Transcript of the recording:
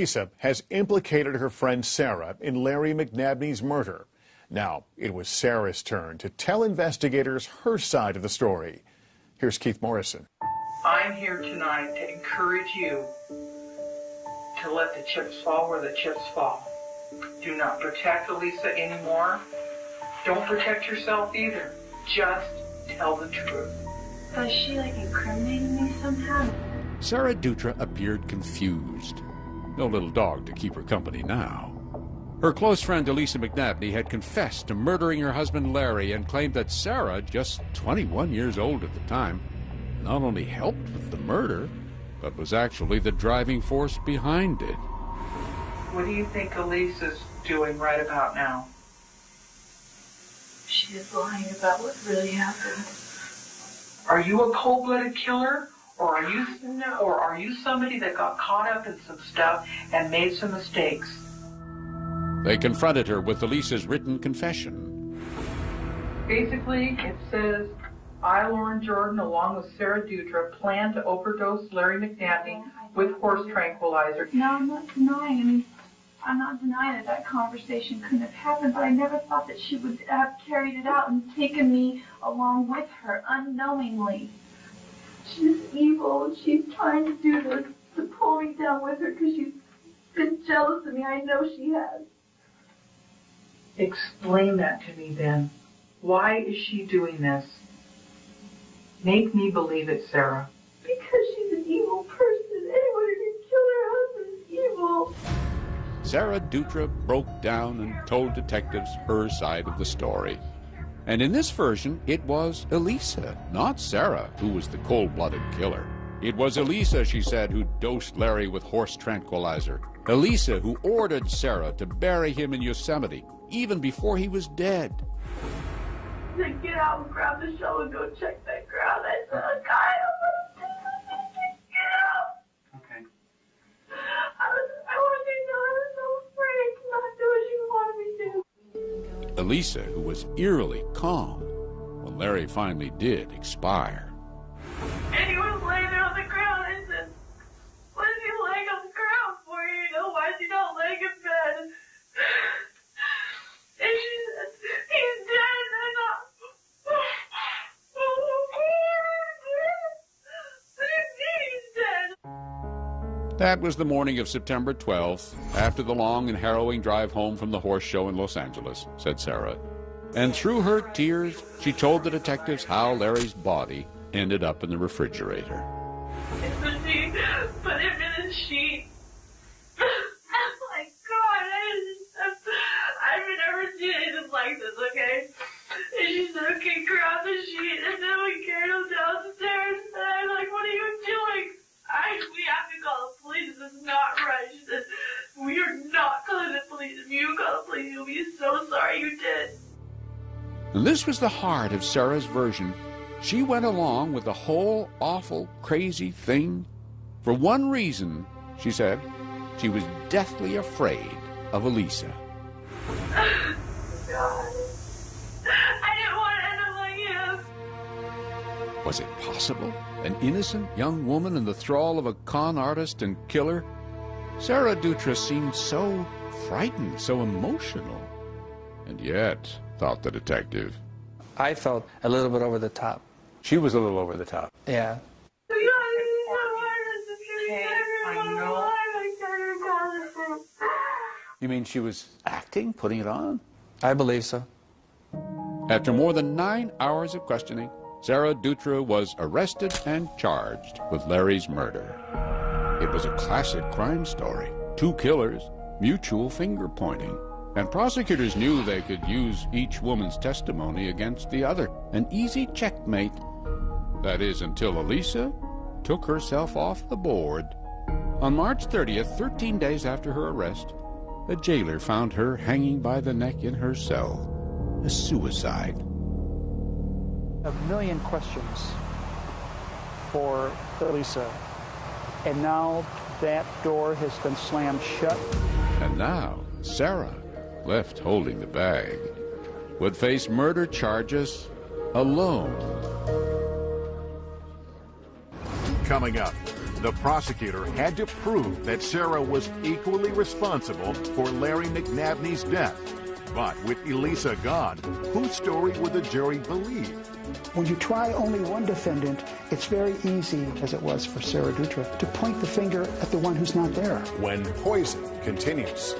Elisa has implicated her friend Sarah in Larry McNabney's murder. Now, it was Sarah's turn to tell investigators her side of the story. Here's Keith Morrison. I'm here tonight to encourage you to let the chips fall where the chips fall. Do not protect Elisa anymore. Don't protect yourself either. Just tell the truth. Is she incriminating me somehow? Sarah Dutra appeared confused. No little dog to keep her company now. Her close friend Elisa McNabney had confessed to murdering her husband Larry and claimed that Sarah, just 21 years old at the time, not only helped with the murder, but was actually the driving force behind it. What do you think Elisa's doing right about now? She is lying about what really happened. Are you a cold-blooded killer? Or are you somebody that got caught up in some stuff and made some mistakes? They confronted her with Elisa's written confession. Basically, it says, I, Lauren Jordan, along with Sarah Dutra, planned to overdose Larry McNabney with horse tranquilizer. No, I'm not denying. I'm not denying that conversation couldn't have happened, but I never thought that she would have carried it out and taken me along with her unknowingly. She's evil, and she's trying to do this to pull me down with her because she's been jealous of me. I know she has. Explain that to me then. Why is she doing this? Make me believe it, Sarah. Because she's an evil person. Anyone who can kill her husband is evil. Sarah Dutra broke down and told detectives her side of the story. And in this version, it was Elisa, not Sarah, who was the cold-blooded killer. It was Elisa, she said, who dosed Larry with horse tranquilizer. Elisa, who ordered Sarah to bury him in Yosemite, even before he was dead. Then get out and grab the shovel and go check that ground. I said, God, get out. Okay. I want you to know I was so afraid to not do what you wanted me to. Elisa, who was eerily calm when Larry finally did expire. And he was laying there on the ground. I said, what is he laying on the ground for? Why is he not laying in bed? And she said, he's dead. And I thought, he's dead. That was the morning of September 12th, after the long and harrowing drive home from the horse show in Los Angeles, said Sarah. And through her tears, she told the detectives how Larry's body ended up in the refrigerator. And so she put him in a sheet. Oh my God, I've never seen anything like this, okay? And she said, okay, grab the sheet, and then we carried him downstairs, and I'm like, what are you doing? We have to call the police. This is not right. She said, we are not calling the police. If you call the police, you'll be so sorry you did. And this was the heart of Sarah's version. She went along with the whole awful, crazy thing for one reason, she said. She was deathly afraid of Elisa. God. I didn't want to end up like him. Was it possible? An innocent young woman in the thrall of a con artist and killer? Sarah Dutra seemed so frightened, so emotional. And yet, thought the detective, I felt a little bit over the top. She was a little over the top. Yeah. I know. You mean she was acting, putting it on? I believe so. after more than 9 hours of questioning, Sarah Dutra was arrested and charged with Larry's murder. It was a classic crime story. Two killers, mutual finger-pointing. And prosecutors knew they could use each woman's testimony against the other. An easy checkmate. That is, until Elisa took herself off the board. On March 30th, 13 days after her arrest, a jailer found her hanging by the neck in her cell. A suicide. A million questions for Elisa. And now that door has been slammed shut. And now, Sarah, left holding the bag, would face murder charges alone. Coming up, The prosecutor had to prove that Sarah was equally responsible for Larry McNabney's death. But with Elisa gone, whose story would the jury believe? When you try only one defendant, it's very easy, as it was for Sarah Dutra, to point the finger at the one who's not there. When Poison continues.